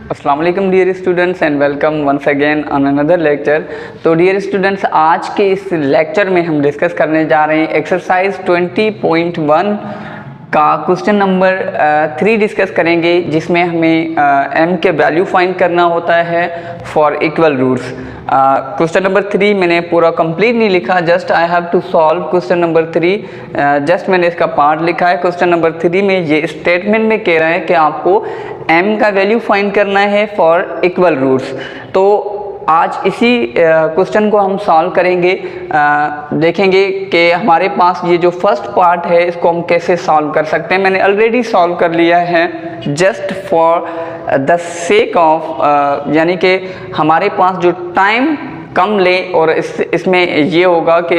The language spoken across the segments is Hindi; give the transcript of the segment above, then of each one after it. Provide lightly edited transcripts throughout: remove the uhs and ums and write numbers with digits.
अस्सलाम वालेकुम dear students and welcome once again on another lecture. तो डियर स्टूडेंट्स, आज के इस लेक्चर में हम डिस्कस करने जा रहे हैं एक्सरसाइज 20.1 का क्वेश्चन नंबर 3 डिस्कस करेंगे, जिसमें हमें m के वैल्यू फाइंड करना होता है for equal roots. Question number 3 मैंने पूरा कंप्लीट नहीं लिखा, just I have to solve question number 3। Just मैंने इसका पार्ट लिखा है। क्वेश्चन नंबर 3 में ये स्टेटमेंट में कह रहा है कि आपको m का वैल्यू फाइंड करना है फॉर इक्वल रूट्स। तो आज इसी क्वेश्चन को हम सॉल्व करेंगे। देखेंगे कि हमारे पास ये जो फर्स्ट पार्ट है इसको हम कैसे सॉल्व कर सकते हैं। मैंने ऑलरेडी सॉल्व कर लिया है just for the sake of, यानी कि हमारे पास जो टाइम कम ले और इसमें ये होगा कि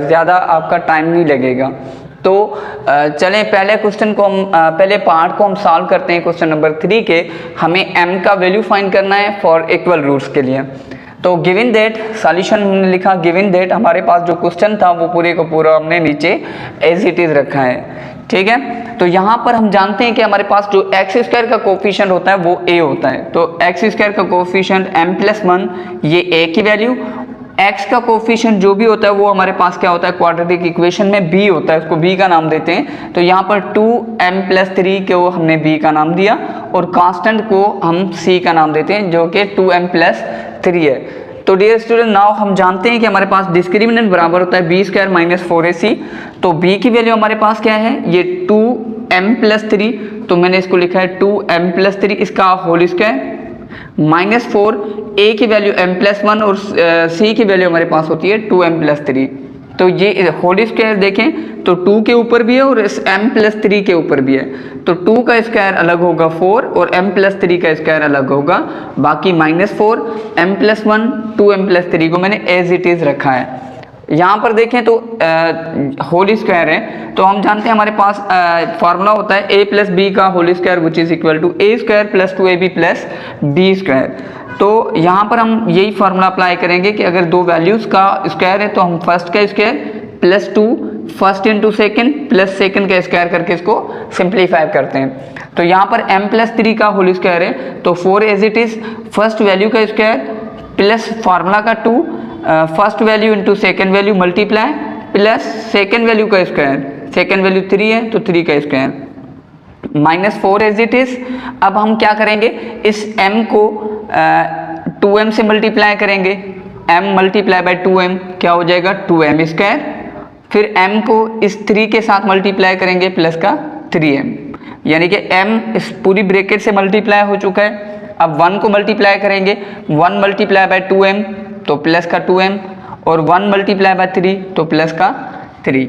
ज़्यादा आपका टाइम नहीं लगेगा। तो चलें पहले क्वेश्चन को हम पहले पार्ट को हम सॉल्व करते हैं। क्वेश्चन नंबर 3 के हमें m का वैल्यू फाइंड करना है फॉर इक्वल रूट्स के लिए। तो गिवन दैट सॉल्यूशन हमने लिखा, गिवन दैट हमारे पास जो क्वेश्चन था वो पूरे का पूरा हमने नीचे एज इट इज़ रखा है, ठीक है। तो यहाँ पर हम जानते हैं कि हमारे पास जो एक्स स्क्वायर का कोफिशिएंट होता है वो a होता है। तो एक्स स्क्वायर का कोफिशिएंट m+1, ये a की वैल्यू। x का कोफिशिएंट जो भी होता है वो हमारे पास क्या होता है, क्वाड्रेटिक इक्वेशन में b होता है, उसको b का नाम देते हैं। तो यहाँ पर 2m+3 को हमने b का नाम दिया और कांस्टेंट को हम c का नाम देते हैं, जो कि 2m+3 है। तो डियर स्टूडेंट, नाउ हम जानते हैं कि हमारे पास डिस्क्रिमिनेंट बराबर होता है b² - 4ac। तो b की वैल्यू हमारे पास क्या है, ये 2m+3, तो मैंने इसको लिखा है 2m+3 इसका होल स्क्वायर -4, a की वैल्यू m+1 और c की वैल्यू हमारे पास होती है 2m+3। तो ये होल स्क्वायर देखें तो 2 के ऊपर भी है और इस m+3 के ऊपर भी है। तो 2 का स्क्वायर अलग होगा 4 और m+3 का स्क्वायर अलग होगा, बाकी -4 m+1 2m+3 को मैंने एज इट इज़ रखा है। यहाँ पर देखें तो होल स्क्वायर है, तो हम जानते हैं हमारे पास फार्मूला होता है a+b का whole square which is equal to a² + 2ab + b²। तो यहाँ पर हम यही फार्मूला अप्लाई करेंगे कि अगर दो वैल्यूज़ का स्क्वायर है तो हम फर्स्ट का square +2 first into second plus second का स्क्वायर करके इसको सिंप्लीफाई करते हैं। तो यहाँ पर m+3 का होल स्क्वायर है, तो 4 as it is first value का स्क्वायर प्लस फार्मूला का 2, first value into second value multiply plus second value का स्क्वायर, सेकेंड वैल्यू 3 है तो 3 का स्क्वायर -4 एज इट इज़। अब हम क्या करेंगे, इस m को 2m से मल्टीप्लाई करेंगे, m × 2m क्या हो जाएगा 2m²। फिर m को इस 3 के साथ मल्टीप्लाई करेंगे प्लस का 3m, यानी कि m इस पूरी ब्रैकेट से मल्टीप्लाई हो चुका है। अब 1 को मल्टीप्लाई करेंगे, 1 × 2m तो प्लस का 2m और 1 × 3 तो प्लस का 3।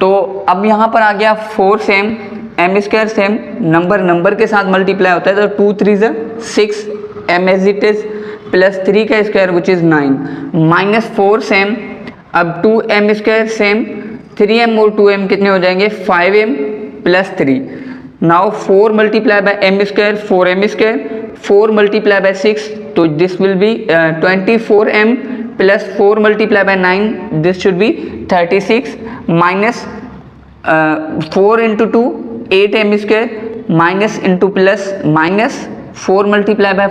तो अब यहाँ पर आ गया 4 सेम, m² सेम, नंबर के साथ मल्टीप्लाई होता है तो 2 3 6 m as it is plus 3 का स्क्वायर विच इज़ 9 -4 सेम। अब 2m² सेम, 3m और 2m कितने हो जाएंगे 5m + 3। नाउ 4 × m² 4m², 4 × 6 तो this will be 24m + 4 × 9 this should B 36 -4 × 2 8m² minus into plus -4 ×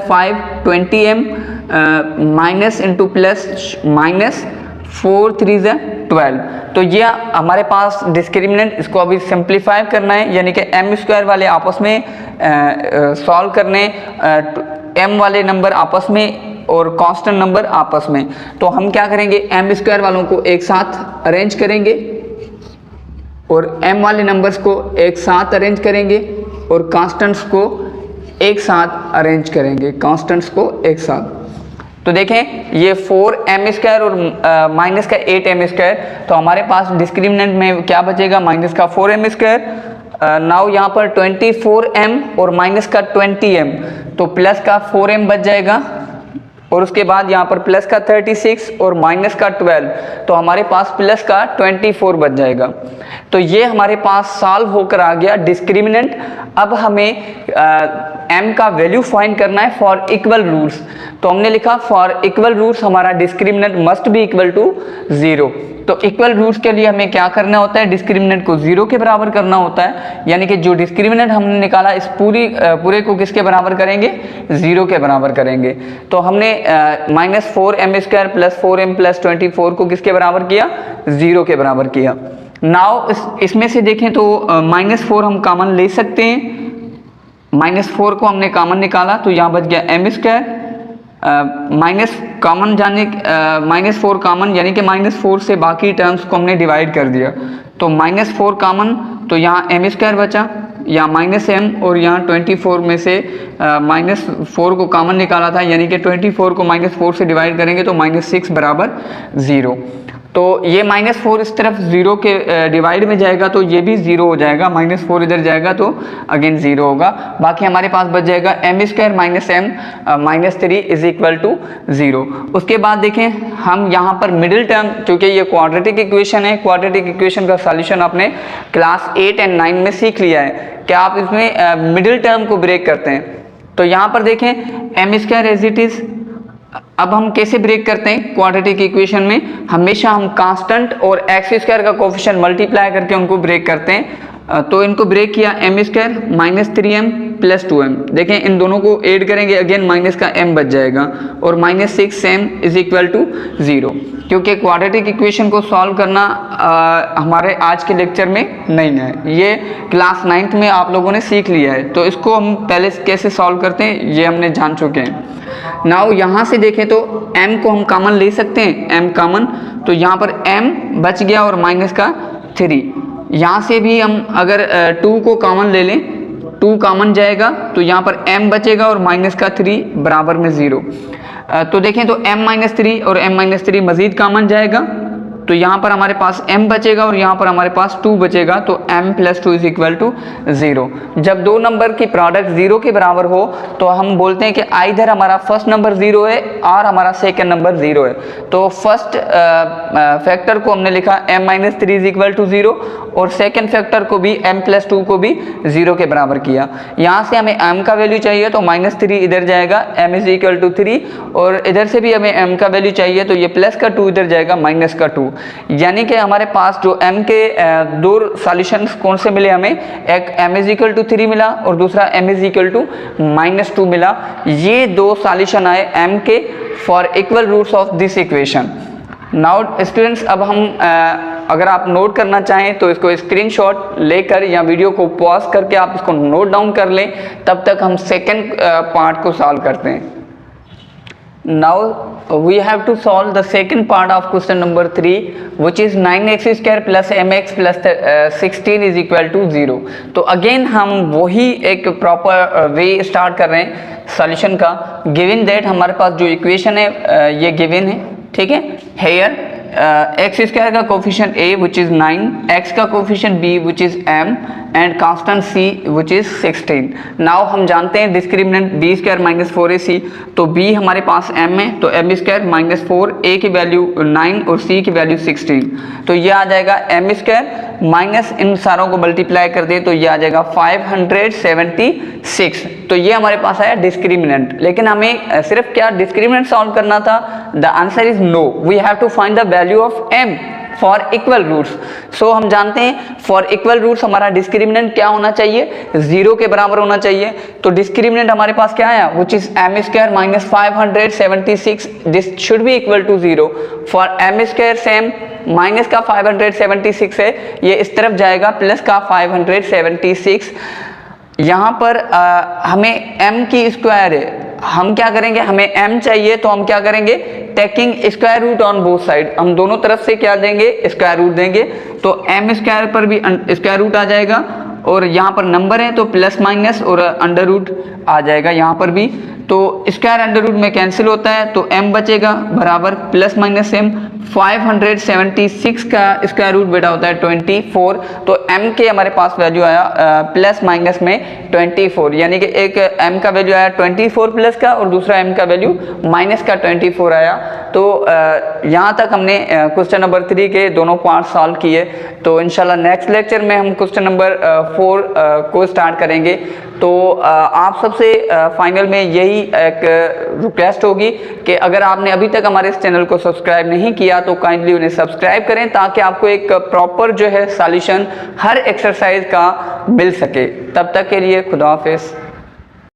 5 20m minus into plus -4 3 12। तो ये हमारे पास डिस्क्रिमिनेंट, इसको अभी सिंप्लीफाई करना है, यानी कि m² वाले आपस में सॉल्व करने, m वाले नंबर आपस में और कांस्टेंट नंबर आपस में। तो हम क्या करेंगे, m² वालों को एक साथ अरेंज करेंगे और m वाले नंबर्स को एक साथ अरेंज करेंगे और कांस्टेंट्स को एक साथ अरेंज करेंगे, कांस्टेंट्स को एक साथ। तो देखें ये 4m² और माइनस का 8m², तो हमारे पास डिस्क्रिमिनेंट में क्या बचेगा, माइनस का 4m²। नाउ यहाँ पर 24m और माइनस का 20m तो प्लस का 4m बच जाएगा और उसके बाद यहाँ पर प्लस का 36 और माइनस का 12, तो हमारे पास प्लस का 24 बच जाएगा। तो ये हमारे पास सॉल्व होकर आ गया डिस्क्रिमिनेंट। अब हमें m का वैल्यू फाइंड करना है फॉर इक्वल रूट्स। तो हमने लिखा फॉर इक्वल रूट्स हमारा discriminant must be equal to 0। तो इक्वल रूट्स के लिए हमें क्या करना होता है, डिस्क्रिमिनेंट को 0 के बराबर करना होता है, यानी कि जो डिस्क्रिमिनेंट हमने निकाला इस पूरे को किसके बराबर करेंगे, 0 के बराबर करेंगे। तो हमने -4m² + 4m + 24 को किसके बराबर किया, 0 के बराबर किया। नाउ इसमें से देखें तो -4 हम कॉमन ले सकते हैं, -4 को हमने कॉमन निकाला तो यहाँ बच गया m², माइनस कॉमन -4 कॉमन यानी कि -4 से बाकी टर्म्स को हमने डिवाइड कर दिया, तो -4 कॉमन तो यहाँ m² बचा, यहाँ -m, और यहाँ 24 में से -4 को कॉमन निकाला था, यानी कि 24 को -4 से डिवाइड करेंगे तो -6 बराबर 0। तो ये -4 इस तरफ 0 के डिवाइड में जाएगा तो ये भी 0 हो जाएगा, -4 इधर जाएगा तो अगेन 0 होगा। बाकी हमारे पास बच जाएगा m² - m -3 = 0। उसके बाद देखें हम यहाँ पर मिडिल टर्म, क्योंकि ये क्वाड्रेटिक इक्वेशन है, क्वाड्रेटिक इक्वेशन का सॉल्यूशन आपने क्लास 8 और 9 में सीख लिया है कि आप इसमें मिडिल टर्म को ब्रेक करते हैं। तो यहाँ पर देखें m² एज इट इज़। अब हम कैसे ब्रेक करते हैं क्वाड्रेटिक इक्वेशन में, हमेशा हम कांस्टेंट और x² का कोफिशिएंट मल्टीप्लाई करके उनको ब्रेक करते हैं। तो इनको ब्रेक किया, m² -3m + 2m, देखें इन दोनों को ऐड करेंगे अगेन माइनस का m बच जाएगा, और -6m = 0। क्योंकि क्वाड्रेटिक इक्वेशन को सॉल्व करना हमारे आज के लेक्चर में नहीं है, ये क्लास 9th में आप लोगों ने सीख लिया है। तो इसको हम पहले कैसे सॉल्व करते हैं ये हमने जान चुके हैं। नाउ यहाँ से देखें तो m को हम कॉमन ले सकते हैं, m कॉमन, तो यहाँ पर m बच गया और -3। यहाँ से भी हम अगर 2 को कॉमन ले लें, 2 कॉमन जाएगा तो यहाँ पर m बचेगा और -3 बराबर में 0। तो देखें तो m - 3 और m - 3 मज़ीद कॉमन जाएगा, तो यहाँ पर हमारे पास m बचेगा और यहाँ पर हमारे पास 2 बचेगा, तो m + 2 = 0। जब दो नंबर की प्रोडक्ट 0 के बराबर हो तो हम बोलते हैं कि आइदर हमारा फर्स्ट नंबर 0 है और हमारा सेकंड नंबर 0 है। तो फर्स्ट फैक्टर को हमने लिखा m - 3 = 0, और सेकंड फैक्टर को भी m + 2 को भी 0 के बराबर किया। यहाँ से हमें m का वैल्यू चाहिए तो -3 इधर जाएगा, m = 3, और इधर से भी हमें m का वैल्यू चाहिए तो ये +2 इधर जाएगा, -2। यानी कि हमारे पास जो m के दो सॉल्यूशंस कौन से मिले हमें, एक m = 3 मिला और दूसरा m = -2 मिला। ये दो सॉल्यूशन आए m के for equal roots of this equation. Now students, अब हम अगर आप नोट करना चाहें तो इसको स्क्रीनशॉट लेकर या वीडियो को पॉज करके आप इसको नोट डाउन कर लें, तब तक हम सेकंड पार्ट को सॉल्व करते हैं। Now we have to solve the second part of question number 3, which is 9x² + mx + 16 = 0। तो अगेन हम वही एक प्रॉपर वे स्टार्ट कर रहे हैं सॉल्यूशन का। गिवन दैट हमारे पास जो इक्वेशन है ये गिवन है, ठीक है। हेयर x² का coefficient a which is 9, x का coefficient b which is m, and constant c which is 16। Now हम जानते हैं डिस्क्रिमिनेंट b² - 4ac, तो b हमारे पास m है तो m² - 4, a की वैल्यू 9 और c की वैल्यू 16, तो ये आ जाएगा m² माइनस इन सारों को मल्टीप्लाई कर दे तो ये आ जाएगा 576। तो ये हमारे पास आया डिस्क्रिमिनेंट। लेकिन हमें सिर्फ क्या डिस्क्रिमिनेंट सॉल्व करना था, the answer is no, we have to find the value of m for equal roots. So हम जानते हैं फॉर इक्वल रूट्स हमारा डिस्क्रिमिनेंट क्या होना चाहिए, 0 के बराबर होना चाहिए। तो डिस्क्रिमिनेंट हमारे पास क्या आया, which is m² - 576, this should be equal to 0। For m² same, minus का 576 है, ये इस तरफ जाएगा, प्लस का 576। यहाँ पर हमें m की स्क्वायर है, हम क्या करेंगे, हमें m चाहिए तो हम क्या करेंगे, taking square root on both side, हम दोनों तरफ से क्या देंगे, स्क्वायर रूट देंगे। तो m² पर भी स्क्वायर रूट आ जाएगा, और यहाँ पर नंबर है तो प्लस माइनस और अंडर रूट आ जाएगा यहाँ पर भी। तो स्क्वायर अंडर रूट में कैंसिल होता है तो m बचेगा बराबर प्लस माइनस m 576 का स्क्वायर रूट बेटा होता है 24। तो m के हमारे पास वैल्यू आया प्लस माइनस में 24, यानी कि एक m का वैल्यू आया 24 प्लस का और दूसरा m का वैल्यू माइनस का 24 आया। तो यहाँ तक हमने क्वेश्चन नंबर 3 के दोनों पार्ट सॉल्व किए। तो इंशाल्लाह नेक्स्ट लेक्चर में हम क्वेश्चन नंबर 4 को स्टार्ट करेंगे। तो आप सबसे फाइनल में यही एक रिक्वेस्ट होगी कि अगर आपने अभी तक हमारे इस चैनल को सब्सक्राइब नहीं किया तो काइंडली उन्हें सब्सक्राइब करें, ताकि आपको एक प्रॉपर जो है सॉल्यूशन हर एक्सरसाइज का मिल सके। तब तक के लिए खुदा हाफिज़।